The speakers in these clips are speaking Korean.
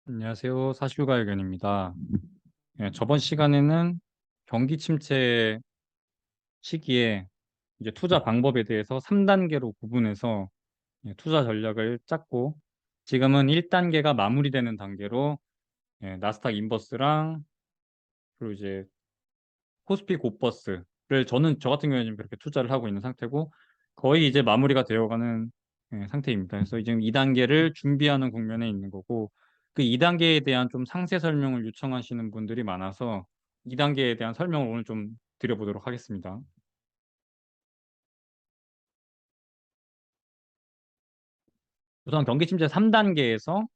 안녕하세요. 사실과 의견입니다. 저번 시간에는 경기 침체 시기에 이제 투자 방법에 대해서 3단계로 구분해서 투자 전략을 짰고, 지금은 1단계가 마무리되는 단계로 나스닥 인버스랑 그리고 이제 코스피 고버스를 저 같은 경우에는 그렇게 투자를 하고 있는 상태고, 거의 이제 마무리가 되어가는 상태입니다. 그래서 지금 2단계를 준비하는 국면에 있는 거고, 그 2단계에 대한 좀 상세 설명을 요청하시는 분들이 많아서 2단계에 대한 설명을 오늘 좀 드려보도록 하겠습니다. 우선 경기 침체 3단계에서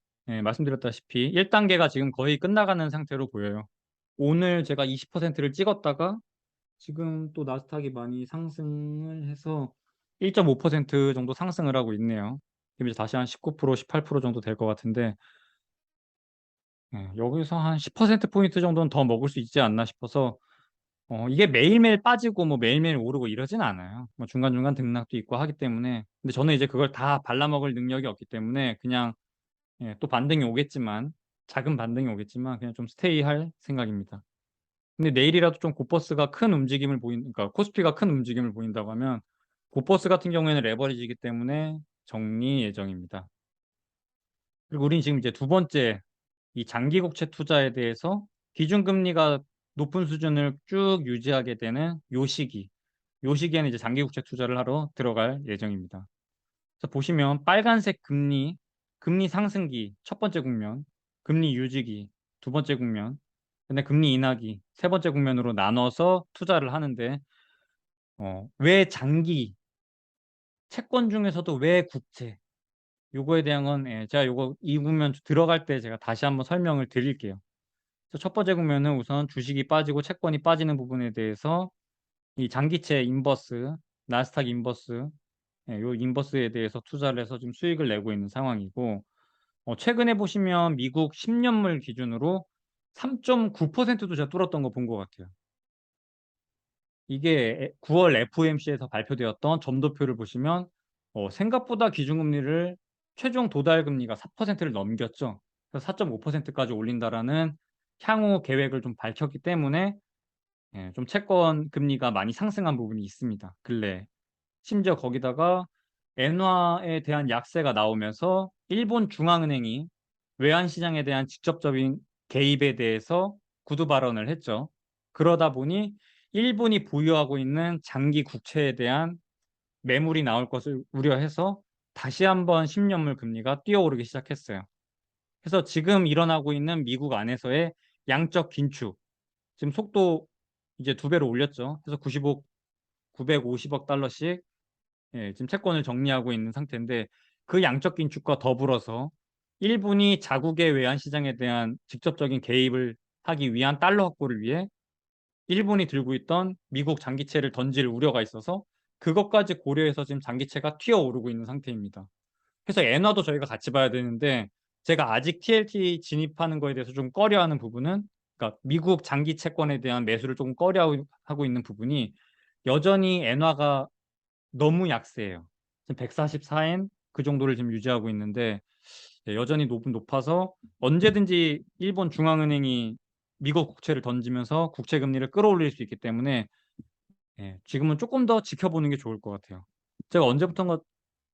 말씀드렸다시피 1단계가 지금 거의 끝나가는 상태로 보여요. 오늘 제가 20%를 찍었다가 지금 또 나스닥이 많이 상승을 해서 1.5% 정도 상승을 하고 있네요. 그럼 이제 다시 한 19%, 18% 정도 될 것 같은데, 여기서 한 10%포인트 정도는 더 먹을 수 있지 않나 싶어서, 이게 매일매일 빠지고 뭐 매일매일 오르고 이러진 않아요. 뭐 중간중간 등락도 있고 하기 때문에. 근데 저는 이제 그걸 다 발라먹을 능력이 없기 때문에 그냥 또 반등이 오겠지만, 작은 반등이 오겠지만 그냥 좀 스테이할 생각입니다. 근데 내일이라도 좀 고버스가 큰 움직임을 그러니까 코스피가 큰 움직임을 보인다고 하면 고버스 같은 경우에는 레버리지이기 때문에 정리 예정입니다. 그리고 우린 지금 이제 두 번째 이 장기 국채 투자에 대해서 기준금리가 높은 수준을 쭉 유지하게 되는 요 시기에는 이제 장기 국채 투자를 하러 들어갈 예정입니다. 그래서 보시면 빨간색 금리 상승기 첫 번째 국면, 금리 유지기 두 번째 국면, 근데 금리 인하기 세 번째 국면으로 나눠서 투자를 하는데, 왜 장기 채권 중에서도 왜 국채, 요거에 대한 건 제가 요거 이 국면 들어갈 때 제가 다시 한번 설명을 드릴게요. 그래서 첫 번째 국면은 우선 주식이 빠지고 채권이 빠지는 부분에 대해서 이 장기채 인버스, 나스닥 인버스, 요 인버스에 대해서 투자를 해서 지금 수익을 내고 있는 상황이고, 최근에 보시면 미국 10년물 기준으로 3.9%도 제가 뚫었던 거 본 것 같아요. 이게 9월 FOMC에서 발표되었던 점도표를 보시면 생각보다 기준금리를 최종 도달 금리가 4%를 넘겼죠. 그래서 4.5%까지 올린다라는 향후 계획을 좀 밝혔기 때문에 좀 채권 금리가 많이 상승한 부분이 있습니다. 근래 심지어 거기다가 엔화에 대한 약세가 나오면서 일본 중앙은행이 외환 시장에 대한 직접적인 개입에 대해서 구두 발언을 했죠. 그러다 보니 일본이 보유하고 있는 장기 국채에 대한 매물이 나올 것을 우려해서 다시 한번 10년물 금리가 뛰어오르기 시작했어요. 그래서 지금 일어나고 있는 미국 안에서의 양적 긴축, 지금 속도 이제 두 배로 올렸죠. 그래서 950억 달러씩 지금 채권을 정리하고 있는 상태인데, 그 양적 긴축과 더불어서 일본이 자국의 외환 시장에 대한 직접적인 개입을 하기 위한 달러 확보를 위해 일본이 들고 있던 미국 장기채를 던질 우려가 있어서 그것까지 고려해서 지금 장기채가 튀어오르고 있는 상태입니다. 그래서 엔화도 저희가 같이 봐야 되는데, 제가 아직 TLT 진입하는 거에 대해서 좀 꺼려하는 부분은, 그러니까 미국 장기 채권에 대한 매수를 조금 꺼려하고 있는 부분이, 여전히 엔화가 너무 약세예요. 지금 144엔 그 정도를 지금 유지하고 있는데, 여전히 높아서 언제든지 일본 중앙은행이 미국 국채를 던지면서 국채 금리를 끌어올릴 수 있기 때문에 지금은 조금 더 지켜보는 게 좋을 것 같아요. 제가 언제부턴가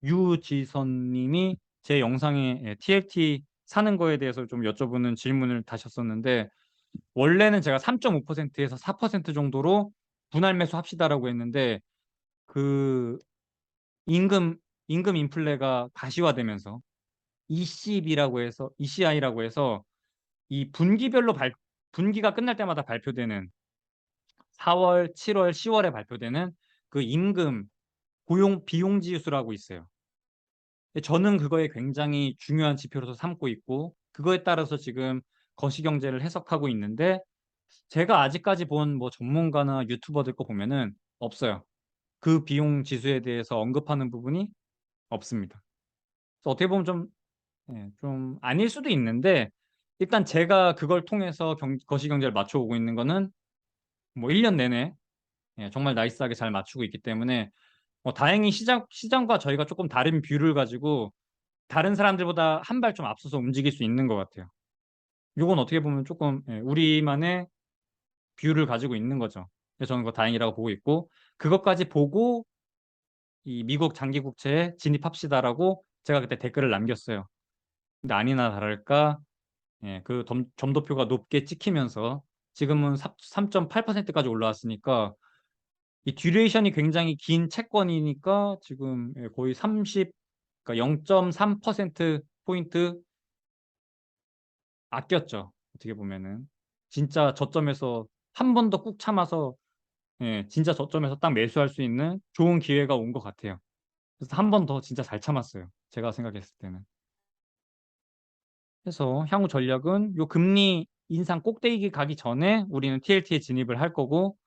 유지선 님이 제 영상에 TLT 사는 거에 대해서 좀 여쭤보는 질문을 다셨었는데, 원래는 제가 3.5%에서 4% 정도로 분할 매수합시다라고 했는데, 그 임금 임금 인플레가 가시화되면서 ECI라고 해서 이 분기가 끝날 때마다 발표되는 4월, 7월, 10월에 발표되는 그 임금 고용 비용 지수라고 있어요. 저는 그거에 굉장히 중요한 지표로서 삼고 있고, 그거에 따라서 지금 거시경제를 해석하고 있는데, 제가 아직까지 본 뭐 전문가나 유튜버들 거 보면은 없어요. 그 비용 지수에 대해서 언급하는 부분이 없습니다. 그래서 어떻게 보면 좀 아닐 수도 있는데, 일단 제가 그걸 통해서 거시경제를 맞춰오고 있는 거는 뭐 1년 내내 정말 나이스하게 잘 맞추고 있기 때문에, 다행히 시장과 저희가 조금 다른 뷰를 가지고 다른 사람들보다 한 발 좀 앞서서 움직일 수 있는 것 같아요. 요건 어떻게 보면 조금 우리만의 뷰를 가지고 있는 거죠. 그래서 저는 그거 다행이라고 보고 있고 그것까지 보고 이 "미국 장기 국채에 진입합시다."라고 제가 그때 댓글을 남겼어요. 근데 아니나 다를까 그 점도표가 높게 찍히면서 지금은 3.8% 까지 올라왔으니까 이 듀레이션이 굉장히 긴 채권이니까 지금 거의 30 그러니까 0.3% 포인트 아꼈죠. 어떻게 보면은. 진짜 저점에서 한 번 더 꾹 참아서 진짜 저점에서 딱 매수할 수 있는 좋은 기회가 온 것 같아요. 그래서 한 번 더 진짜 잘 참았어요, 제가 생각했을 때는. 그래서 향후 전략은 요 금리 인상 꼭대기 가기 전에 우리는 TLT에 진입을 할 거고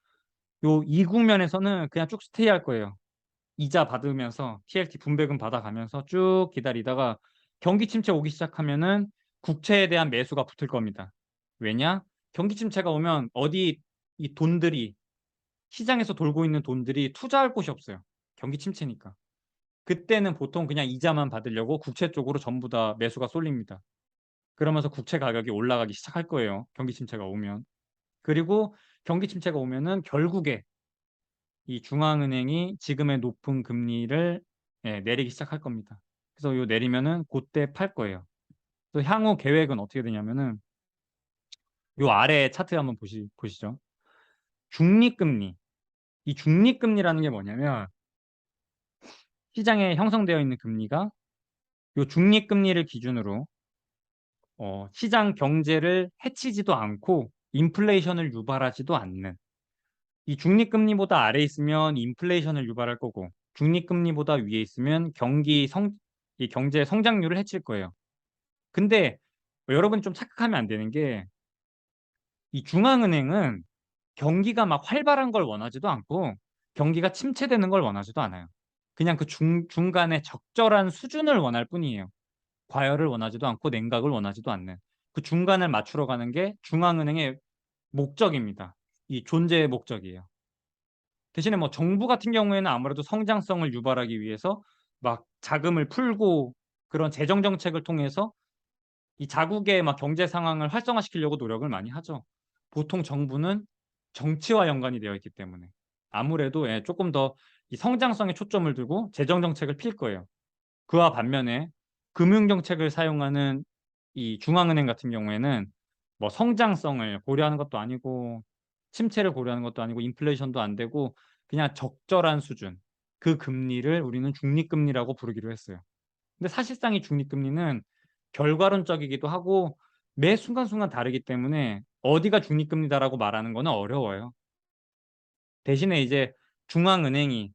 요 이국면에서는 그냥 쭉 스테이할 거예요. 이자 받으면서 TLT 분배금 받아가면서 쭉 기다리다가 경기 침체 오기 시작하면은 국채에 대한 매수가 붙을 겁니다. 왜냐? 경기 침체가 오면 어디 이 돈들이 시장에서 돌고 있는 돈들이 투자할 곳이 없어요. 경기 침체니까. 그때는 보통 그냥 이자만 받으려고 국채 쪽으로 전부 다 매수가 쏠립니다. 그러면서 국채 가격이 올라가기 시작할 거예요, 경기 침체가 오면. 그리고 경기 침체가 오면은 결국에 이 중앙은행이 지금의 높은 금리를 내리기 시작할 겁니다. 그래서 요 내리면은 고때 팔 거예요. 그래서 향후 계획은 어떻게 되냐면은 요 아래 차트 한번 보시죠. 중립금리. 이 중립금리라는 게 뭐냐면 시장에 형성되어 있는 금리가 요 중립금리를 기준으로 시장 경제를 해치지도 않고 인플레이션을 유발하지도 않는 이 중립금리보다 아래에 있으면 인플레이션을 유발할 거고 중립금리보다 위에 있으면 이 경제 성장률을 해칠 거예요. 근데 여러분 좀 착각하면 안 되는 게 이 중앙은행은 경기가 막 활발한 걸 원하지도 않고 경기가 침체되는 걸 원하지도 않아요. 그냥 그 중간에 적절한 수준을 원할 뿐이에요. 과열을 원하지도 않고 냉각을 원하지도 않는 그 중간을 맞추러 가는 게 중앙은행의 목적입니다. 이 존재의 목적이에요. 대신에 뭐 정부 같은 경우에는 아무래도 성장성을 유발하기 위해서 막 자금을 풀고 그런 재정 정책을 통해서 이 자국의 막 경제 상황을 활성화시키려고 노력을 많이 하죠. 보통 정부는 정치와 연관이 되어 있기 때문에 아무래도 조금 더 이 성장성에 초점을 두고 재정 정책을 필 거예요. 그와 반면에 금융 정책을 사용하는 이 중앙은행 같은 경우에는 뭐 성장성을 고려하는 것도 아니고 침체를 고려하는 것도 아니고 인플레이션도 안 되고 그냥 적절한 수준 그 금리를 우리는 중립금리라고 부르기로 했어요. 근데 사실상 이 중립금리는 결과론적이기도 하고 매 순간순간 다르기 때문에 어디가 중립금리다라고 말하는 거는 어려워요. 대신에 이제 중앙은행이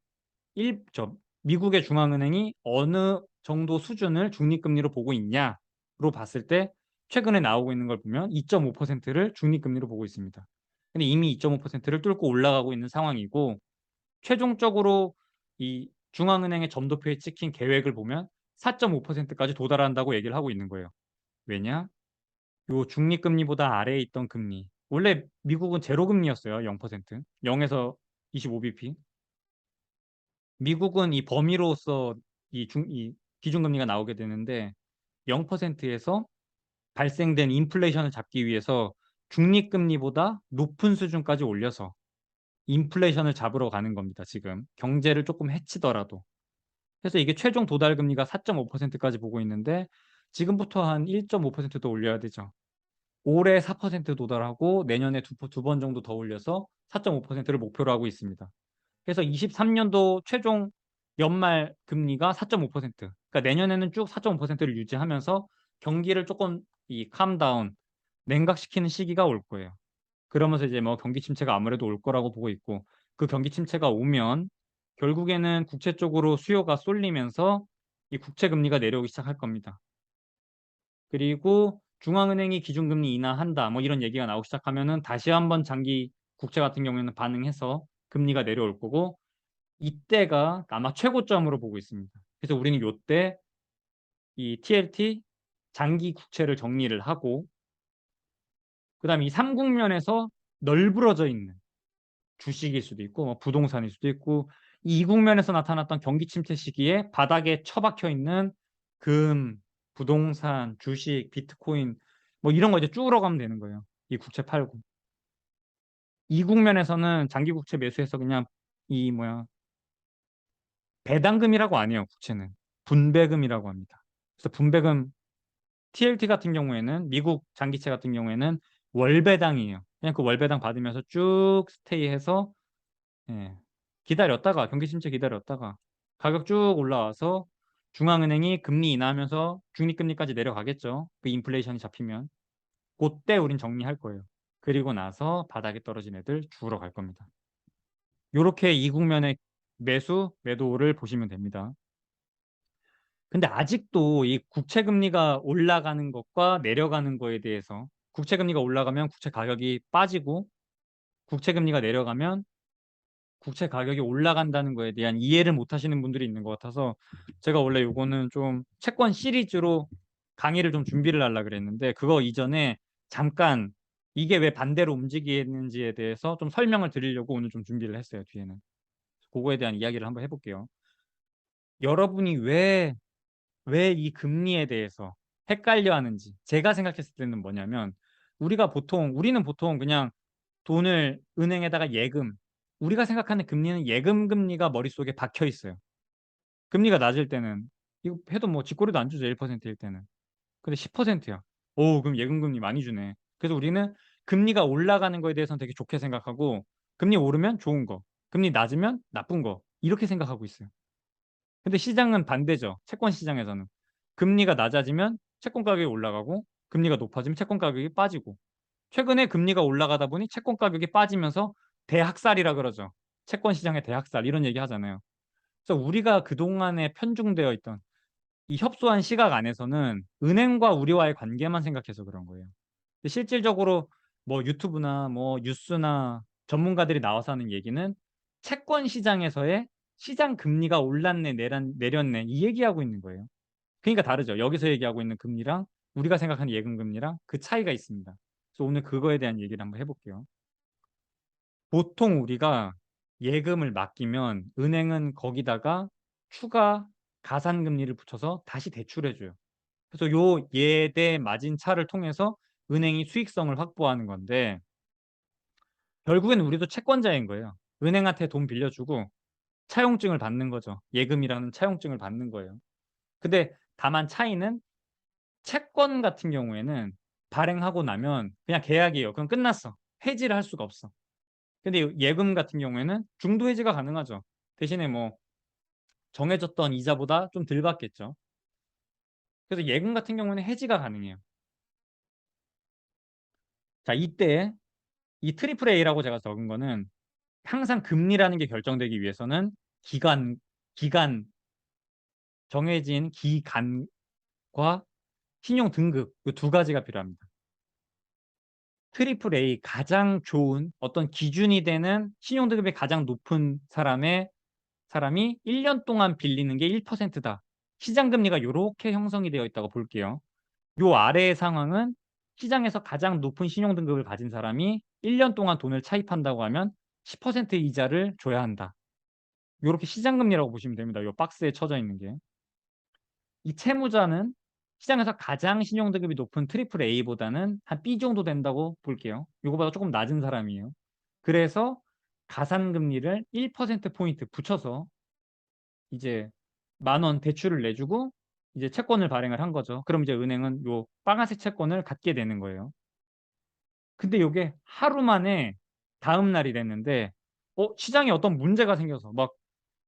미국의 중앙은행이 어느 정도 수준을 중립금리로 보고 있냐로 봤을 때 최근에 나오고 있는 걸 보면 2.5%를 중립금리로 보고 있습니다. 근데 이미 2.5%를 뚫고 올라가고 있는 상황이고 최종적으로 이 중앙은행의 점도표에 찍힌 계획을 보면 4.5%까지 도달한다고 얘기를 하고 있는 거예요. 왜냐? 요 중립금리보다 아래에 있던 금리. 원래 미국은 제로 금리였어요. 0%. 0에서 25bp. 미국은 이 범위로서 이 기준금리가 나오게 되는데 0%에서 발생된 인플레이션을 잡기 위해서 중립금리보다 높은 수준까지 올려서 인플레이션을 잡으러 가는 겁니다, 지금. 경제를 조금 해치더라도. 그래서 이게 최종 도달 금리가 4.5%까지 보고 있는데 지금부터 한 1.5%더 올려야 되죠. 올해 4% 도달하고 내년에 두 번 정도 더 올려서 4.5%를 목표로 하고 있습니다. 그래서 23년도 최종 연말 금리가 4.5%. 그러니까 내년에는 쭉 4.5%를 유지하면서 경기를 조금 이 캄다운 냉각시키는 시기가 올 거예요. 그러면서 이제 뭐 경기 침체가 아무래도 올 거라고 보고 있고 그 경기 침체가 오면 결국에는 국채 쪽으로 수요가 쏠리면서 이 국채 금리가 내려오기 시작할 겁니다. 그리고 중앙은행이 기준금리 인하한다 뭐 이런 얘기가 나오기 시작하면은 다시 한번 장기 국채 같은 경우에는 반응해서 금리가 내려올 거고 이때가 아마 최고점으로 보고 있습니다. 그래서 우리는 요때 이 TLT 장기 국채를 정리를 하고 그다음에 이 삼국면에서 널브러져 있는 주식일 수도 있고 뭐 부동산일 수도 있고 이 이국면에서 나타났던 경기 침체 시기에 바닥에 처박혀 있는 금, 부동산, 주식, 비트코인 뭐 이런 거 이제 쭉 들어가면 되는 거예요. 이 국채 팔고. 이 국면에서는 장기 국채 매수해서 그냥 이 뭐야 배당금이라고 안 해요. 국채는 분배금이라고 합니다. 그래서 분배금 TLT 같은 경우에는 미국 장기채 같은 경우에는 월배당이에요. 그냥 그 월배당 받으면서 쭉 스테이해서 예, 기다렸다가 경기 침체 기다렸다가 가격 쭉 올라와서 중앙은행이 금리 인하하면서 중립금리까지 내려가겠죠. 그 인플레이션이 잡히면 그때 우린 정리할 거예요. 그리고 나서 바닥에 떨어진 애들 죽으러 갈 겁니다. 요렇게 이 국면의 매수, 매도를 보시면 됩니다. 근데 아직도 이 국채 금리가 올라가는 것과 내려가는 거에 대해서 국채 금리가 올라가면 국채 가격이 빠지고 국채 금리가 내려가면 국채 가격이 올라간다는 거에 대한 이해를 못 하시는 분들이 있는 것 같아서 제가 원래 요거는 좀 채권 시리즈로 강의를 좀 준비를 하려고 그랬는데 그거 이전에 잠깐 이게 왜 반대로 움직이는지에 대해서 좀 설명을 드리려고 오늘 좀 준비를 했어요, 뒤에는. 그거에 대한 이야기를 한번 해볼게요. 여러분이 왜 이 금리에 대해서 헷갈려 하는지 제가 생각했을 때는 뭐냐면 우리는 보통 그냥 돈을 은행에다가 우리가 생각하는 금리는 예금 금리가 머릿속에 박혀 있어요. 금리가 낮을 때는 이거 해도 뭐 쥐꼬리도 안 주죠. 1%일 때는. 근데 10%야. 오, 그럼 예금 금리 많이 주네. 그래서 우리는 금리가 올라가는 거에 대해서는 되게 좋게 생각하고 금리 오르면 좋은 거, 금리 낮으면 나쁜 거 이렇게 생각하고 있어요. 근데 시장은 반대죠. 채권 시장에서는 금리가 낮아지면 채권 가격이 올라가고 금리가 높아지면 채권 가격이 빠지고 최근에 금리가 올라가다 보니 채권 가격이 빠지면서 대학살이라 그러죠. 채권 시장의 대학살 이런 얘기 하잖아요. 그래서 우리가 그동안에 편중되어 있던 이 협소한 시각 안에서는 은행과 우리와의 관계만 생각해서 그런 거예요. 근데 실질적으로 뭐 유튜브나 뭐 뉴스나 전문가들이 나와서 하는 얘기는 채권 시장에서의 시장 금리가 올랐네, 내렸네 이 얘기하고 있는 거예요. 그러니까 다르죠. 여기서 얘기하고 있는 금리랑 우리가 생각하는 예금 금리랑 그 차이가 있습니다. 그래서 오늘 그거에 대한 얘기를 한번 해볼게요. 보통 우리가 예금을 맡기면 은행은 거기다가 추가 가산금리를 붙여서 다시 대출해줘요. 그래서 요 예대 마진 차를 통해서 은행이 수익성을 확보하는 건데 결국엔 우리도 채권자인 거예요. 은행한테 돈 빌려주고 차용증을 받는 거죠. 예금이라는 차용증을 받는 거예요. 근데 다만 차이는 채권 같은 경우에는 발행하고 나면 그냥 계약이에요. 그럼 끝났어. 해지를 할 수가 없어. 근데 예금 같은 경우에는 중도 해지가 가능하죠. 대신에 뭐 정해졌던 이자보다 좀 덜 받겠죠. 그래서 예금 같은 경우는 해지가 가능해요. 자, 이때 이 트리플 A라고 제가 적은 거는 항상 금리라는 게 결정되기 위해서는 기간, 기간, 정해진 기간과 신용 등급 이 두 가지가 필요합니다. 트리플 A 가장 좋은 어떤 기준이 되는 신용 등급이 가장 높은 사람이 1년 동안 빌리는 게 1%다. 시장 금리가 이렇게 형성이 되어 있다고 볼게요. 요 아래의 상황은 시장에서 가장 높은 신용 등급을 가진 사람이 1년 동안 돈을 차입한다고 하면 10% 이자를 줘야 한다. 이렇게 시장 금리라고 보시면 됩니다. 요 박스에 쳐져 있는 게. 이 채무자는 시장에서 가장 신용 등급이 높은 트리플 A보다는 한 B 정도 된다고 볼게요. 이거보다 조금 낮은 사람이에요. 그래서 가산금리를 1%포인트 붙여서 이제 10,000원 대출을 내주고 이제 채권을 발행을 한 거죠. 그럼 이제 은행은 요 빨간색 채권을 갖게 되는 거예요. 근데 요게 하루 만에 다음 날이 됐는데 시장에 어떤 문제가 생겨서 막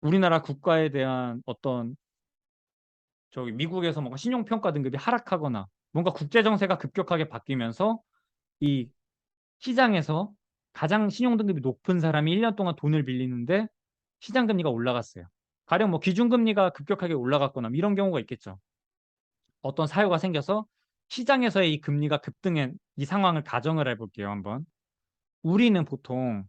우리나라 국가에 대한 어떤 저기 미국에서 뭔가 신용평가 등급이 하락하거나 뭔가 국제 정세가 급격하게 바뀌면서 이 시장에서 가장 신용 등급이 높은 사람이 1년 동안 돈을 빌리는데 시장 금리가 올라갔어요. 가령 뭐 기준금리가 급격하게 올라갔거나 이런 경우가 있겠죠. 어떤 사유가 생겨서 시장에서의 이 금리가 급등한 이 상황을 가정을 해볼게요, 한번. 우리는 보통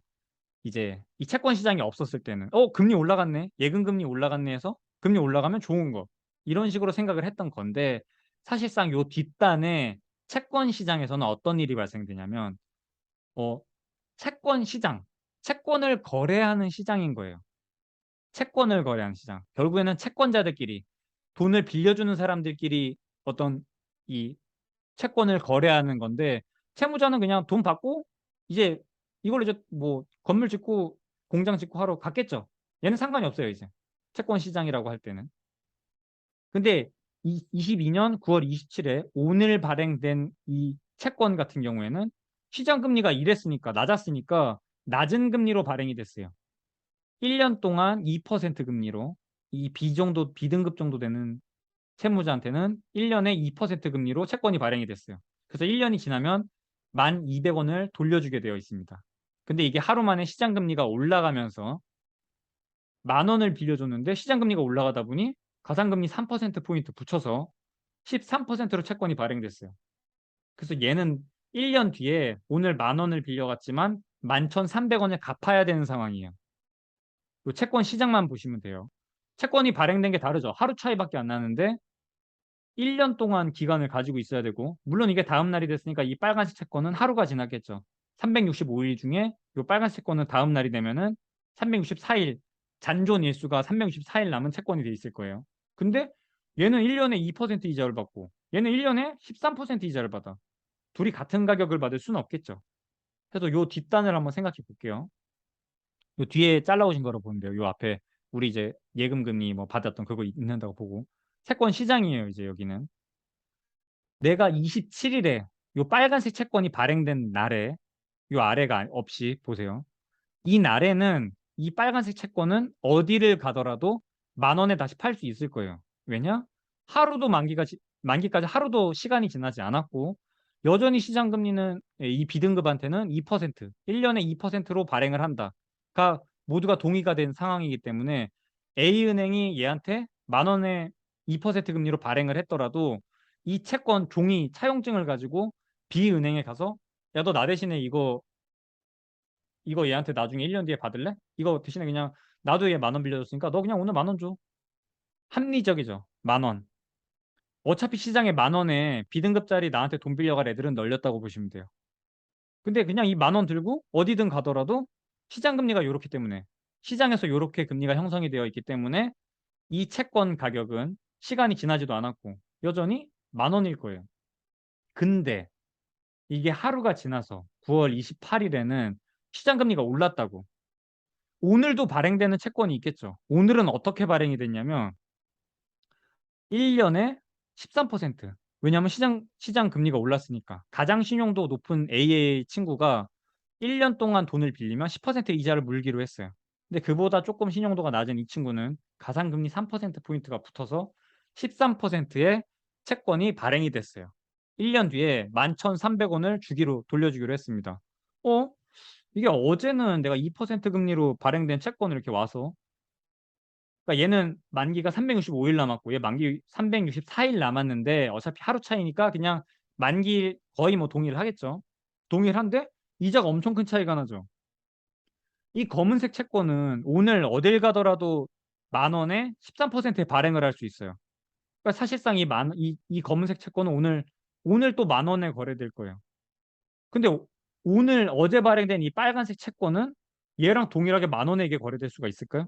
이제 이 채권 시장이 없었을 때는 금리 올라갔네, 예금 금리 올라갔네 해서 금리 올라가면 좋은 거 이런 식으로 생각을 했던 건데 사실상 요 뒷단에 채권 시장에서는 어떤 일이 발생되냐면 어, 채권 시장, 채권을 거래하는 시장인 거예요. 채권을 거래하는 시장. 결국에는 채권자들끼리 돈을 빌려주는 사람들끼리 어떤 이 채권을 거래하는 건데 채무자는 그냥 돈 받고 이제 이걸로 이제 뭐 건물 짓고 공장 짓고 하러 갔겠죠. 얘는 상관이 없어요 이제. 채권 시장이라고 할 때는. 근데 22년 9월 27일 오늘 발행된 이 채권 같은 경우에는 시장 금리가 이랬으니까 낮았으니까 낮은 금리로 발행이 됐어요. 1년 동안 2% 금리로 이 B 정도 B등급 정도 되는 채무자한테는 1년에 2% 금리로 채권이 발행이 됐어요. 그래서 1년이 지나면 1,200원을 돌려주게 되어 있습니다. 근데 이게 하루 만에 시장 금리가 올라가면서 10,000원을 빌려줬는데 시장 금리가 올라가다 보니 가상금리 3%포인트 붙여서 13%로 채권이 발행됐어요. 그래서 얘는 1년 뒤에 오늘 10,000원을 빌려갔지만 11,300원을 갚아야 되는 상황이에요. 요 채권 시장만 보시면 돼요. 채권이 발행된 게 다르죠. 하루 차이밖에 안 나는데 1년 동안 기간을 가지고 있어야 되고, 물론 이게 다음 날이 됐으니까 이 빨간색 채권은 하루가 지났겠죠. 365일 중에 이 빨간색 채권은 다음 날이 되면은 364일, 잔존 일수가 364일 남은 채권이 돼 있을 거예요. 근데 얘는 1년에 2% 이자를 받고 얘는 1년에 13% 이자를 받아. 둘이 같은 가격을 받을 수는 없겠죠. 그래서 요 뒷단을 한번 생각해 볼게요. 요 뒤에 잘라오신 거로 보면 돼요. 요 앞에 우리 이제 예금 금리 뭐 받았던 그거 있는다고 보고 채권 시장이에요. 이제 여기는 내가 27일에 요 빨간색 채권이 발행된 날에 요 아래가 없이 보세요. 이 날에는 이 빨간색 채권은 어디를 가더라도 10,000원에 다시 팔 수 있을 거예요. 왜냐? 하루도 만기까지 하루도 시간이 지나지 않았고 여전히 시장 금리는 이 B등급한테는 2%, 1년에 2%로 발행을 한다.가 모두가 동의가 된 상황이기 때문에 A은행이 얘한테 10,000원에 2% 금리로 발행을 했더라도 이 채권 종이 차용증을 가지고 B은행에 가서 야, 너 나 대신에 이거 얘한테 나중에 1년 뒤에 받을래? 이거 대신에 그냥 나도 얘 10,000원 빌려줬으니까 너 그냥 오늘 10,000원 줘. 합리적이죠. 10,000원. 어차피 시장에 10,000원에 B등급짜리 나한테 돈 빌려갈 애들은 널렸다고 보시면 돼요. 근데 그냥 이 10,000원 들고 어디든 가더라도 시장 금리가 이렇기 때문에 시장에서 이렇게 금리가 형성이 되어 있기 때문에 이 채권 가격은 시간이 지나지도 않았고 여전히 10,000원일 거예요. 근데 이게 하루가 지나서 9월 28일에는 시장 금리가 올랐다고. 오늘도 발행되는 채권이 있겠죠. 오늘은 어떻게 발행이 됐냐면 1년에 13%. 왜냐하면 시장 금리가 올랐으니까. 가장 신용도 높은 AA 친구가 1년 동안 돈을 빌리면 10% 이자를 물기로 했어요. 근데 그보다 조금 신용도가 낮은 이 친구는 가상금리 3%포인트가 붙어서 13%의 채권이 발행이 됐어요. 1년 뒤에 11,300원을 주기로 돌려주기로 했습니다. 어? 이게 어제는 내가 2% 금리로 발행된 채권을 이렇게 와서 그러니까 얘는 만기가 365일 남았고 얘 만기 364일 남았는데 어차피 하루 차이니까 그냥 만기 거의 뭐 동일을 하겠죠. 동일한데 이자가 엄청 큰 차이가 나죠. 이 검은색 채권은 오늘 어딜 가더라도 10,000원에 13%의 발행을 할 수 있어요. 그러니까 사실상 이 검은색 채권은 오늘 또 10,000원에 거래될 거예요. 근데 오늘 어제 발행된 이 빨간색 채권은 얘랑 동일하게 10,000원에 거래될 수가 있을까요?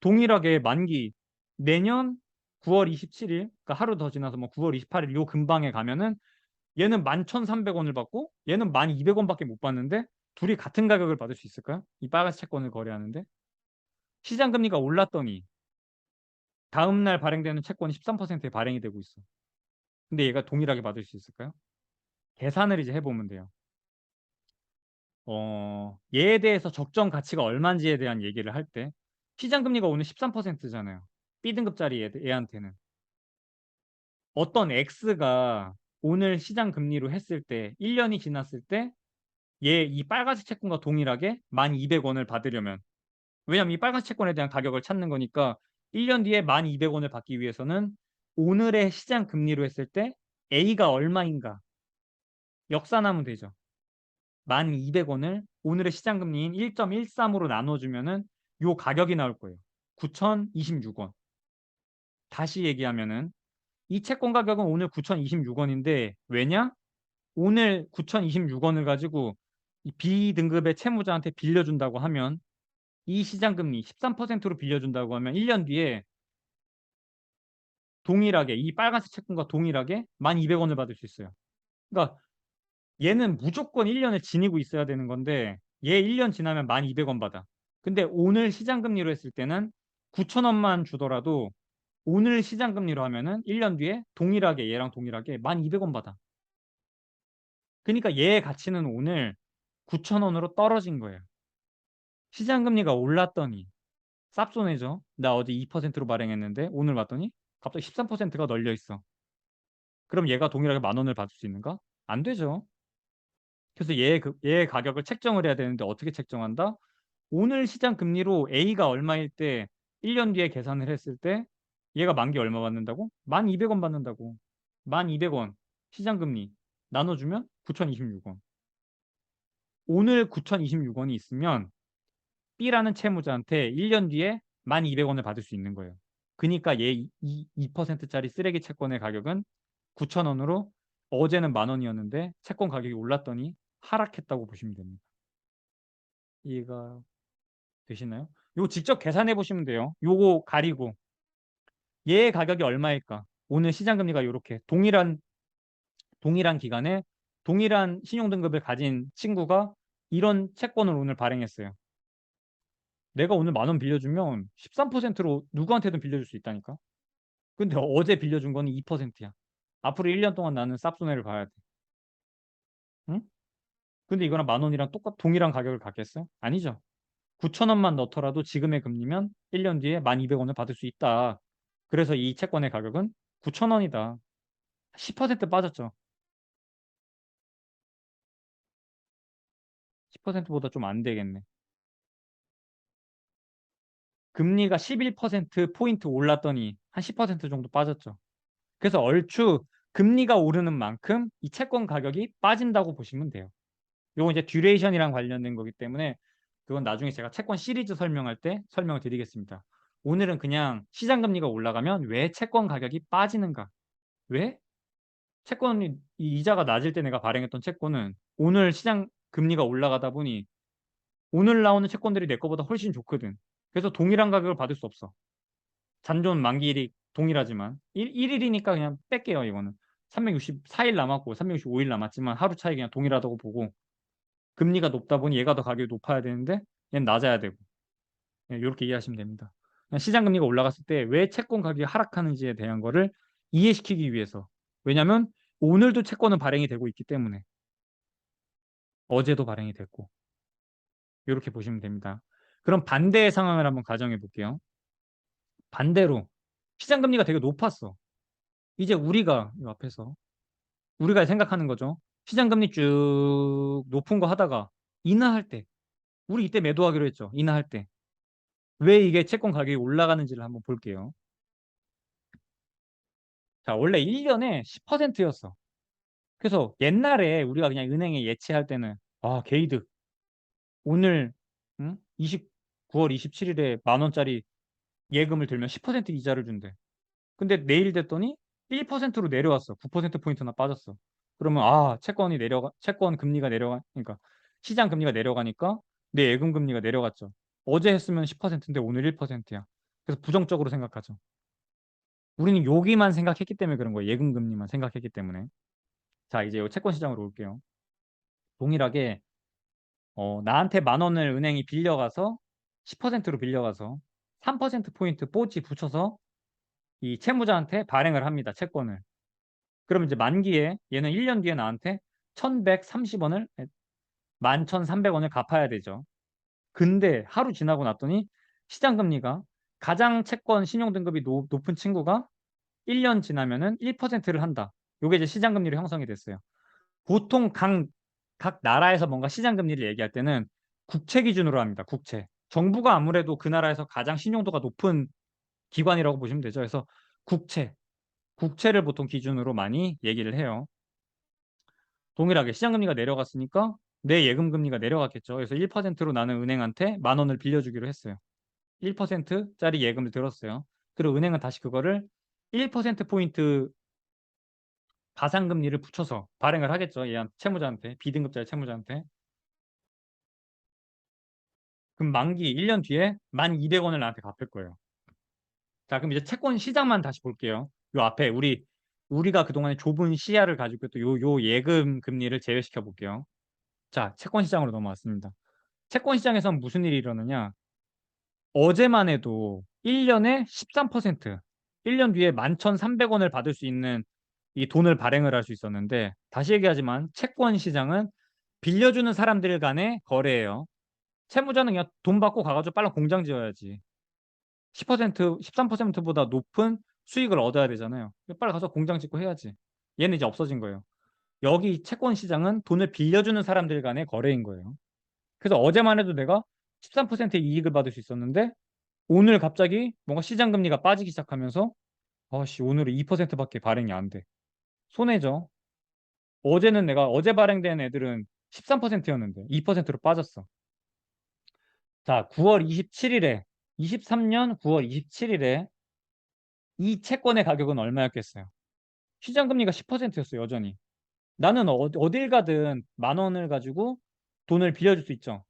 동일하게 만기 내년 9월 27일, 그러니까 하루 더 지나서 뭐 9월 28일 요 근방에 가면은 얘는 11,300원을 받고 얘는 1,200원밖에 못 받는데 둘이 같은 가격을 받을 수 있을까요? 이 빨간색 채권을 거래하는데 시장 금리가 올랐더니 다음 날 발행되는 채권이 13%에 발행이 되고 있어. 근데 얘가 동일하게 받을 수 있을까요? 계산을 이제 해보면 돼요. 얘에 대해서 적정 가치가 얼마인지에 대한 얘기를 할 때 시장 금리가 오늘 13%잖아요. B등급짜리 애한테는. 어떤 X가 오늘 시장 금리로 했을 때 1년이 지났을 때 얘 이 빨간색 채권과 동일하게 1,200원을 받으려면 왜냐면 이 빨간색 채권에 대한 가격을 찾는 거니까 1년 뒤에 1,200원을 받기 위해서는 오늘의 시장 금리로 했을 때 A가 얼마인가 역산하면 되죠. 1,200원을 오늘의 시장 금리인 1.13으로 나눠주면은 요 가격이 나올 거예요. 9,026원. 다시 얘기하면은 이 채권 가격은 오늘 9,026원인데 왜냐? 오늘 9,026원을 가지고 이 B등급의 채무자한테 빌려준다고 하면 이 시장 금리 13%로 빌려준다고 하면 1년 뒤에 동일하게 이 빨간색 채권과 동일하게 1,200원을 받을 수 있어요. 그러니까 얘는 무조건 1년을 지니고 있어야 되는 건데 얘 1년 지나면 1,200원 받아. 근데 오늘 시장금리로 했을 때는 9,000원만 주더라도 오늘 시장금리로 하면은 1년 뒤에 동일하게 얘랑 동일하게 1,200원 받아. 그러니까 얘의 가치는 오늘 9,000원으로 떨어진 거예요. 시장금리가 올랐더니 쌉손해죠. 나 어제 2%로 발행했는데 오늘 봤더니 갑자기 13%가 널려 있어. 그럼 얘가 동일하게 10,000원을 받을 수 있는가? 안 되죠. 그래서 얘의 가격을 책정을 해야 되는데 어떻게 책정한다? 오늘 시장 금리로 A가 얼마일 때 1년 뒤에 계산을 했을 때 얘가 만기 얼마 받는다고? 1,200원 받는다고. 1,200원 시장 금리 나눠주면 9,026원. 오늘 9,026원이 있으면 B라는 채무자한테 1년 뒤에 1,200원을 받을 수 있는 거예요. 그러니까 얘 2%짜리 쓰레기 채권의 가격은 9,000원으로 어제는 10,000원이었는데 채권 가격이 올랐더니 하락했다고 보시면 됩니다. 이해가 되시나요? 요거 직접 계산해 보시면 돼요. 요거 가리고 얘의 가격이 얼마일까? 오늘 시장금리가 이렇게 동일한 기간에 동일한 신용등급을 가진 친구가 이런 채권을 오늘 발행했어요. 내가 오늘 10,000원 빌려주면 13%로 누구한테든 빌려줄 수 있다니까. 근데 어제 빌려준 거는 2%야. 앞으로 1년 동안 나는 쌉손해를 봐야 돼. 응? 근데 이거랑 10,000원이랑 동일한 가격을 갖겠어? 아니죠. 9,000원만 넣더라도 지금의 금리면 1년 뒤에 1,200원을 받을 수 있다. 그래서 이 채권의 가격은 9,000원이다. 10% 빠졌죠. 10%보다 좀 안 되겠네. 금리가 11%포인트 올랐더니 한 10% 정도 빠졌죠. 그래서 얼추 금리가 오르는 만큼 이 채권 가격이 빠진다고 보시면 돼요. 요거 이제 듀레이션이랑 관련된 거기 때문에 그건 나중에 제가 채권 시리즈 설명할 때 설명을 드리겠습니다. 오늘은 그냥 시장 금리가 올라가면 왜 채권 가격이 빠지는가? 왜? 채권이 이 이자가 낮을 때 내가 발행했던 채권은 오늘 시장 금리가 올라가다 보니 오늘 나오는 채권들이 내 거보다 훨씬 좋거든. 그래서 동일한 가격을 받을 수 없어. 잔존 만기일이 동일하지만 1일이니까 그냥 뺄게요. 이거는 364일 남았고 365일 남았지만 하루 차이 그냥 동일하다고 보고 금리가 높다 보니 얘가 더 가격이 높아야 되는데 얘는 낮아야 되고 이렇게 이해하시면 됩니다. 시장 금리가 올라갔을 때 왜 채권 가격이 하락하는지에 대한 거를 이해시키기 위해서. 왜냐하면 오늘도 채권은 발행이 되고 있기 때문에 어제도 발행이 됐고 이렇게 보시면 됩니다. 그럼 반대의 상황을 한번 가정해 볼게요. 반대로 시장 금리가 되게 높았어. 이제 우리가 이 앞에서 우리가 생각하는 거죠. 시장 금리 쭉 높은 거 하다가 인하할 때 우리 이때 매도하기로 했죠. 인하할 때. 왜 이게 채권 가격이 올라가는지를 한번 볼게요. 자, 원래 1년에 10%였어. 그래서 옛날에 우리가 그냥 은행에 예치할 때는 게이득 오늘 29월 27일에 10,000원짜리 예금을 들면 10% 이자를 준대. 근데 내일 됐더니 1%로 내려왔어. 9%포인트나 빠졌어. 그러면 채권 금리가 그러니까 시장 금리가 내려가니까 내 예금 금리가 내려갔죠. 어제 했으면 10%인데 오늘 1%야. 그래서 부정적으로 생각하죠. 우리는 여기만 생각했기 때문에 그런 거예요. 예금 금리만 생각했기 때문에. 자, 이제 이 채권 시장으로 올게요. 동일하게 나한테 10,000원을 은행이 빌려가서 10%로 빌려가서 3%포인트 뽀지 붙여서 이 채무자한테 발행을 합니다. 채권을. 그러면 이제 만기에 얘는 1년 뒤에 나한테 1,130원을 11,300원을 갚아야 되죠. 근데 하루 지나고 났더니 시장 금리가 가장 채권 신용 등급이 높은 친구가 1년 지나면은 1%를 한다. 요게 이제 시장 금리로 형성이 됐어요. 보통 각 나라에서 뭔가 시장 금리를 얘기할 때는 국채 기준으로 합니다. 국채. 정부가 아무래도 그 나라에서 가장 신용도가 높은 기관이라고 보시면 되죠. 그래서 국채를 보통 기준으로 많이 얘기를 해요. 동일하게 시장금리가 내려갔으니까 내 예금금리가 내려갔겠죠. 그래서 1%로 나는 은행한테 10,000원을 빌려주기로 했어요. 1%짜리 예금을 들었어요. 그리고 은행은 다시 그거를 1%포인트 가상금리를 붙여서 발행을 하겠죠. 얘한 채무자한테, B등급짜리 채무자한테. 그럼 만기 1년 뒤에 1,200원을 나한테 갚을 거예요. 자, 그럼 이제 채권 시장만 다시 볼게요. 요 앞에 우리가 그동안에 좁은 시야를 가지고 또 요 예금 금리를 제외시켜 볼게요. 자, 채권 시장으로 넘어왔습니다. 채권 시장에서는 무슨 일이 일어나냐? 어제만 해도 1년에 13%, 1년 뒤에 11,300원을 받을 수 있는 이 돈을 발행을 할 수 있었는데, 다시 얘기하지만 채권 시장은 빌려주는 사람들 간의 거래예요. 채무자는 그냥 돈 받고 가가지고 빨리 공장 지어야지. 10%, 13%보다 높은 수익을 얻어야 되잖아요. 빨리 가서 공장 짓고 해야지. 얘는 이제 없어진 거예요. 여기 채권 시장은 돈을 빌려주는 사람들 간의 거래인 거예요. 그래서 어제만 해도 내가 13%의 이익을 받을 수 있었는데, 오늘 갑자기 뭔가 시장 금리가 빠지기 시작하면서 아씨, 오늘은 2%밖에 발행이 안 돼. 손해죠. 어제는 내가 어제 발행된 애들은 13%였는데 2%로 빠졌어. 자, 9월 27일에 23년 9월 27일에 이 채권의 가격은 얼마였겠어요? 시장 금리가 10%였어요, 여전히. 나는 어딜 가든 10,000원을 가지고 돈을 빌려줄 수 있죠.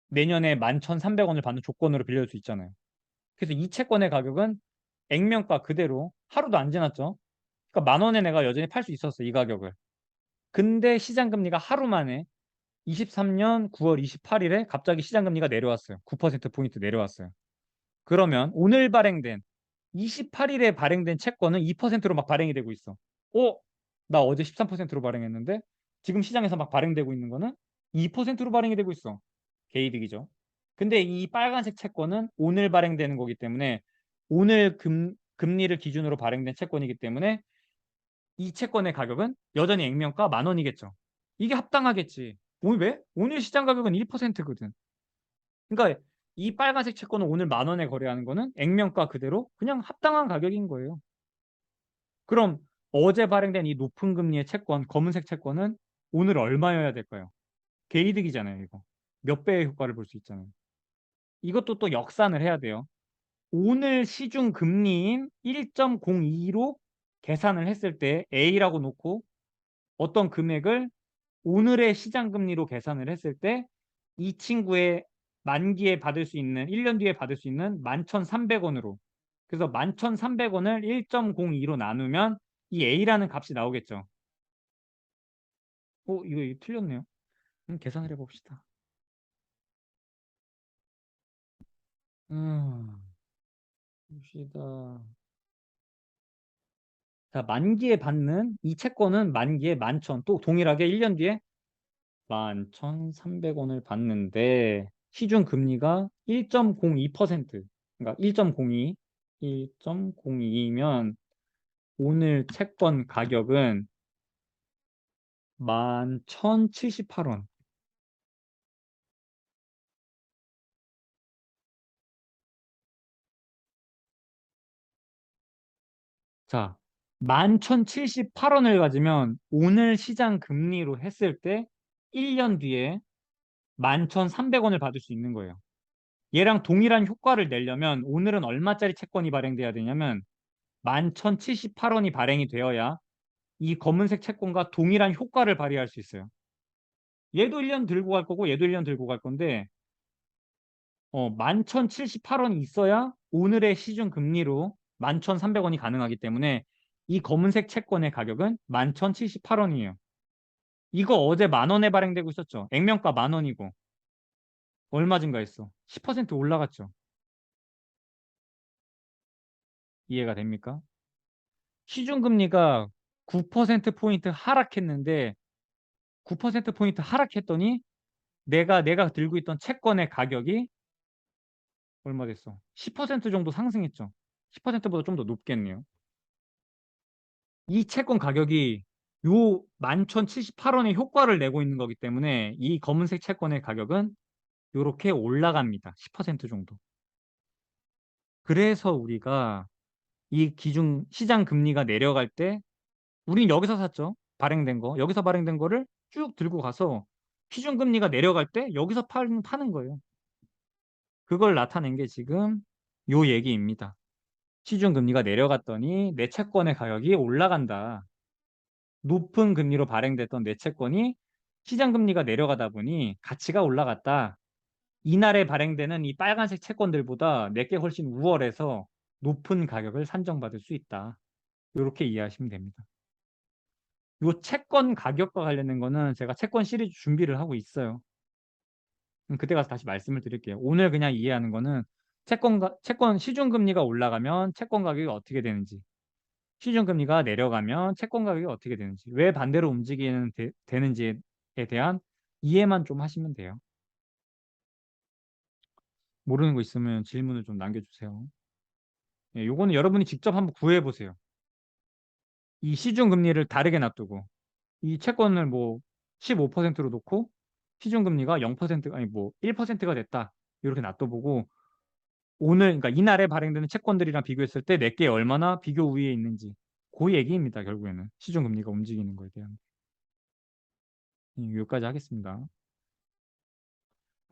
내년에 11,300원을 받는 조건으로 빌려줄 수 있잖아요. 그래서 이 채권의 가격은 액면가 그대로 하루도 안 지났죠. 그러니까 10,000원에 내가 여전히 팔 수 있었어, 이 가격을. 근데 시장 금리가 하루 만에 23년 9월 28일에 갑자기 시장 금리가 내려왔어요. 9%포인트 내려왔어요. 그러면 오늘 발행된 28일에 발행된 채권은 2%로 막 발행이 되고 있어. 어? 나 어제 13%로 발행했는데 지금 시장에서 막 발행되고 있는 거는 2%로 발행이 되고 있어. 개이득이죠. 근데 이 빨간색 채권은 오늘 발행되는 거기 때문에 오늘 금리를 기준으로 발행된 채권이기 때문에 이 채권의 가격은 여전히 액면가 10,000원이겠죠. 이게 합당하겠지. 오늘 왜? 오늘 시장 가격은 1%거든. 그러니까 이 빨간색 채권은 오늘 10,000원에 거래하는 거는 액면가 그대로 그냥 합당한 가격인 거예요. 그럼 어제 발행된 이 높은 금리의 채권, 검은색 채권은 오늘 얼마여야 될까요? 개이득이잖아요, 이거. 몇 배의 효과를 볼 수 있잖아요. 이것도 또 역산을 해야 돼요. 오늘 시중 금리인 1.02로 계산을 했을 때 A라고 놓고 어떤 금액을 오늘의 시장 금리로 계산을 했을 때 이 친구의 만기에 받을 수 있는 1년 뒤에 받을 수 있는 11,300원으로, 그래서 11,300원을 1.02로 나누면 이 A라는 값이 나오겠죠. 이거 틀렸네요. 계산을 해봅시다. 봅시다. 자, 만기에 받는 이 채권은 만기에 11,000, 또 동일하게 1년 뒤에 11,300원을 받는데 시중 금리가 1.02%, 그러니까 1.02, 1.02이면 오늘 채권 가격은 11,078원. 자, 11,078원을 가지면 오늘 시장 금리로 했을 때 1년 뒤에 11,300원을 받을 수 있는 거예요. 얘랑 동일한 효과를 내려면 오늘은 얼마짜리 채권이 발행돼야 되냐면 11,078원이 발행이 되어야 이 검은색 채권과 동일한 효과를 발휘할 수 있어요. 얘도 1년 들고 갈 거고 얘도 1년 들고 갈 건데 11,078원이 있어야 오늘의 시중 금리로 11,300원이 가능하기 때문에 이 검은색 채권의 가격은 11,078원이에요. 이거 어제 10,000원에 발행되고 있었죠. 액면가 10,000원이고 얼마 증가했어? 10% 올라갔죠. 이해가 됩니까? 시중금리가 9%포인트 하락했는데 9%포인트 하락했더니 내가 들고 있던 채권의 가격이 얼마 됐어? 10% 정도 상승했죠. 10%보다 좀 더 높겠네요. 이 채권 가격이 요 11,078원의 효과를 내고 있는 거기 때문에 이 검은색 채권의 가격은 이렇게 올라갑니다. 10% 정도. 그래서 우리가 이 기준 시장 금리가 내려갈 때 우린 여기서 샀죠. 발행된 거. 여기서 발행된 거를 쭉 들고 가서 시중 금리가 내려갈 때 여기서 파는 거예요. 그걸 나타낸 게 지금 요 얘기입니다. 시중 금리가 내려갔더니 내 채권의 가격이 올라간다. 높은 금리로 발행됐던 내 채권이 시장 금리가 내려가다 보니 가치가 올라갔다. 이날에 발행되는 이 빨간색 채권들보다 내게 훨씬 우월해서 높은 가격을 산정받을 수 있다. 요렇게 이해하시면 됩니다. 요 채권 가격과 관련된 거는 제가 채권 시리즈 준비를 하고 있어요. 그때 가서 다시 말씀을 드릴게요. 오늘 그냥 이해하는 거는 채권 시중 금리가 올라가면 채권 가격이 어떻게 되는지, 시중 금리가 내려가면 채권 가격이 어떻게 되는지, 왜 반대로 움직이는 되는지에 대한 이해만 좀 하시면 돼요. 모르는 거 있으면 질문을 좀 남겨주세요. 예, 요거는 여러분이 직접 한번 구해 보세요. 이 시중 금리를 다르게 놔두고 이 채권을 뭐 15%로 놓고 시중 금리가 0% 아니 뭐 1%가 됐다. 이렇게 놔둬보고 오늘 그러니까 이날에 발행되는 채권들이랑 비교했을 때 내게 얼마나 비교 우위에 있는지 그 얘기입니다. 결국에는 시중 금리가 움직이는 거에 대한 여기까지 하겠습니다.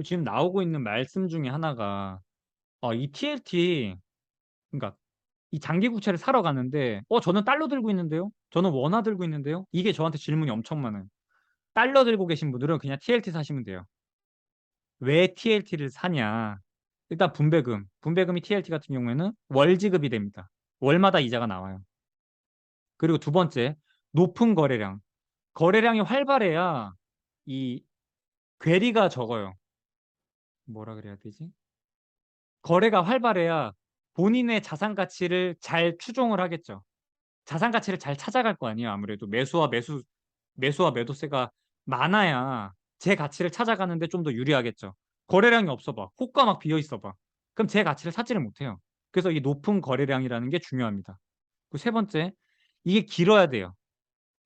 지금 나오고 있는 말씀 중에 하나가 이 TLT 그러니까 이 장기 국채를 사러 가는데 저는 달러 들고 있는데요. 저는 원화 들고 있는데요. 이게 저한테 질문이 엄청 많아요. 달러 들고 계신 분들은 그냥 TLT 사시면 돼요. 왜 TLT를 사냐? 일단 분배금이 TLT 같은 경우에는 월 지급이 됩니다. 월마다 이자가 나와요. 그리고 두 번째, 높은 거래량. 거래량이 활발해야 이 괴리가 적어요. 뭐라 그래야 되지? 거래가 활발해야 본인의 자산 가치를 잘 추종을 하겠죠. 자산 가치를 잘 찾아갈 거 아니에요. 아무래도 매수와 매도세가 많아야 제 가치를 찾아가는데 좀 더 유리하겠죠. 거래량이 없어 봐. 호가 막 비어 있어 봐. 그럼 제 가치를 찾지를 못해요. 그래서 이 높은 거래량이라는 게 중요합니다. 그리고 세 번째, 이게 길어야 돼요.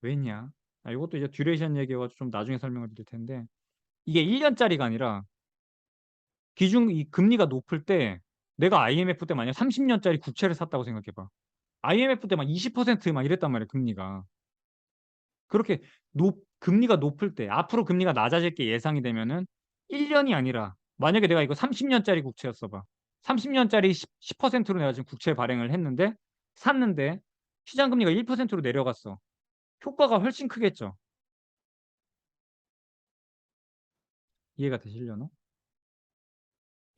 왜냐? 이것도 이제 듀레이션 얘기여가지고 좀 나중에 설명을 드릴 텐데 이게 1년짜리가 아니라 이 금리가 높을 때 내가 IMF 때 만약 30년짜리 국채를 샀다고 생각해 봐. IMF 때 막 20%막 이랬단 말이에요, 금리가. 그렇게 금리가 높을 때 앞으로 금리가 낮아질 게 예상이 되면은 1년이 아니라 만약에 내가 이거 30년짜리 국채였어 봐. 30년짜리 10%로 내가 지금 국채 발행을 했는데 샀는데 시장 금리가 1%로 내려갔어. 효과가 훨씬 크겠죠. 이해가 되시려나?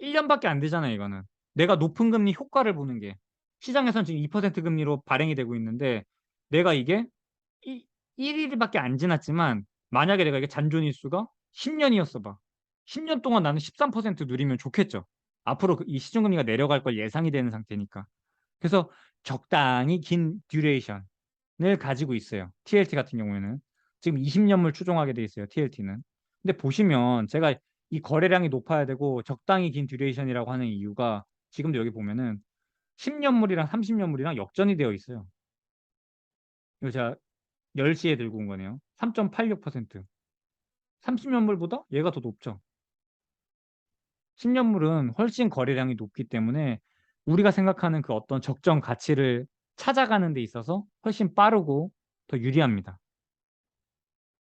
1년밖에 안 되잖아요, 이거는. 내가 높은 금리 효과를 보는 게. 시장에서는 지금 2% 금리로 발행이 되고 있는데 내가 이게 1일밖에 안 지났지만 만약에 내가 이게 잔존일수가 10년이었어 봐. 10년 동안 나는 13% 누리면 좋겠죠. 앞으로 이 시중금리가 내려갈 걸 예상이 되는 상태니까. 그래서 적당히 긴 듀레이션을 가지고 있어요. TLT 같은 경우에는. 지금 20년물 추종하게 돼 있어요. TLT는. 근데 보시면 제가 이 거래량이 높아야 되고 적당히 긴 듀레이션이라고 하는 이유가 지금도 여기 보면은 10년물이랑 30년물이랑 역전이 되어 있어요. 이거 제가 10시에 들고 온 거네요. 3.86%. 30년물보다 얘가 더 높죠. 10년물은 훨씬 거래량이 높기 때문에 우리가 생각하는 그 어떤 적정 가치를 찾아가는 데 있어서 훨씬 빠르고 더 유리합니다.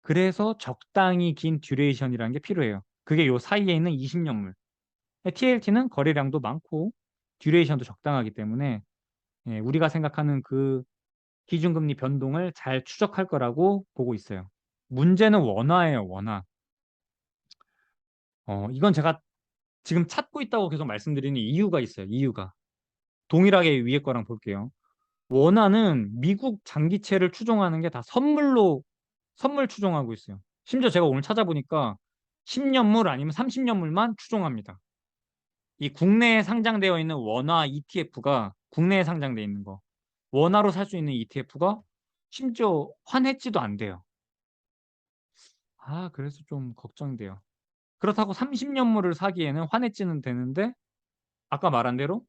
그래서 적당히 긴 듀레이션이라는 게 필요해요. 그게 요 사이에 있는 20년물. TLT는 거래량도 많고 듀레이션도 적당하기 때문에 우리가 생각하는 그 기준금리 변동을 잘 추적할 거라고 보고 있어요. 문제는 원화예요, 원화. 이건 제가 지금 찾고 있다고 계속 말씀드리는 이유가 있어요. 이유가. 동일하게 위에 거랑 볼게요. 원화는 미국 장기채를 추종하는 게 다 선물 추종하고 있어요. 심지어 제가 오늘 찾아보니까 10년물 아니면 30년물만 추종합니다. 이 국내에 상장되어 있는 원화 ETF가 국내에 상장되어 있는 거. 원화로 살 수 있는 ETF가 심지어 환해지도 안 돼요. 그래서 좀 걱정돼요. 그렇다고 30년물을 사기에는 환해지는 되는데 아까 말한 대로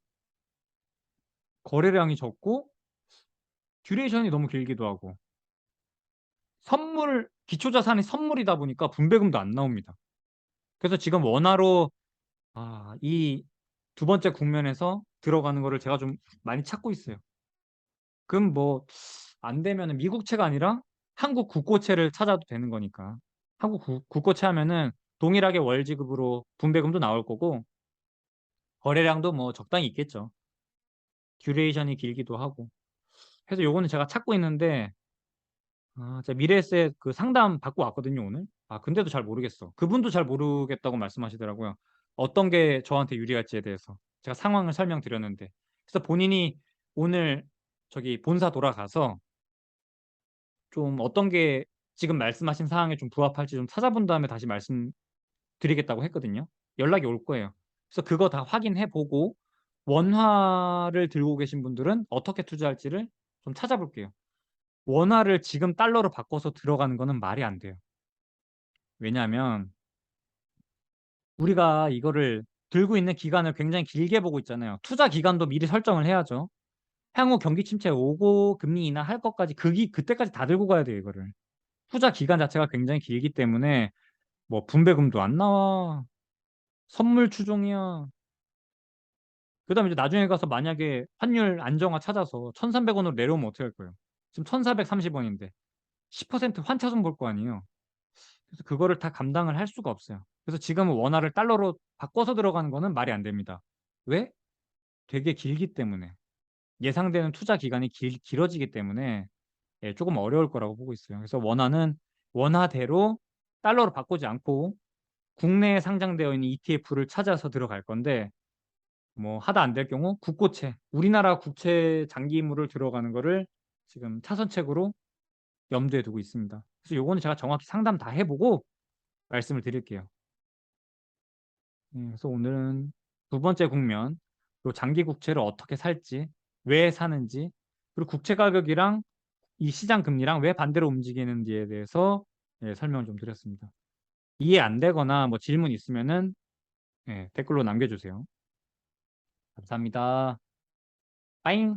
거래량이 적고 듀레이션이 너무 길기도 하고 기초자산이 선물이다 보니까 분배금도 안 나옵니다. 그래서 지금 원화로 이 두 번째 국면에서 들어가는 거를 제가 좀 많이 찾고 있어요. 그럼 뭐 안 되면은 미국채가 아니라 한국 국고채를 찾아도 되는 거니까. 한국 국고채 하면은 동일하게 월 지급으로 분배금도 나올 거고 거래량도 뭐 적당히 있겠죠. 듀레이션이 길기도 하고. 그래서 요거는 제가 찾고 있는데 제가 미래에셋 그 상담 받고 왔거든요, 오늘. 근데도 잘 모르겠어. 그분도 잘 모르겠다고 말씀하시더라고요. 어떤 게 저한테 유리할지에 대해서. 제가 상황을 설명드렸는데. 그래서 본인이 오늘 저기 본사 돌아가서 좀 어떤 게 지금 말씀하신 사항에 좀 부합할지 좀 찾아본 다음에 다시 말씀드리겠다고 했거든요. 연락이 올 거예요. 그래서 그거 다 확인해 보고 원화를 들고 계신 분들은 어떻게 투자할지를 좀 찾아볼게요. 원화를 지금 달러로 바꿔서 들어가는 거는 말이 안 돼요. 왜냐하면 우리가 이거를 들고 있는 기간을 굉장히 길게 보고 있잖아요. 투자 기간도 미리 설정을 해야죠. 향후 경기 침체 오고 금리 인하할 것까지 그때까지 다 들고 가야 돼요, 이거를. 투자 기간 자체가 굉장히 길기 때문에 뭐 분배금도 안 나와. 선물 추종이야. 그다음에 이제 나중에 가서 만약에 환율 안정화 찾아서 1,300원으로 내려오면 어떻게 할 거예요? 지금 1,430원인데 10% 환차손 볼 거 아니에요. 그래서 그거를 다 감당을 할 수가 없어요. 그래서 지금은 원화를 달러로 바꿔서 들어가는 거는 말이 안 됩니다. 왜? 되게 길기 때문에. 예상되는 투자 기간이 길어지기 때문에 예, 조금 어려울 거라고 보고 있어요. 그래서 원화는 원화대로 달러로 바꾸지 않고 국내에 상장되어 있는 ETF를 찾아서 들어갈 건데 뭐 하다 안 될 경우 국고채, 우리나라 국채 장기이물을 들어가는 거를 지금 차선책으로 염두에 두고 있습니다. 그래서 요거는 제가 정확히 상담 다 해보고 말씀을 드릴게요. 그래서 오늘은 두 번째 국면, 또 장기 국채를 어떻게 살지, 왜 사는지, 그리고 국채 가격이랑 이 시장 금리랑 왜 반대로 움직이는지에 대해서 예, 설명을 좀 드렸습니다. 이해 안 되거나 뭐 질문 있으면은 예, 댓글로 남겨주세요. 감사합니다. 빠잉.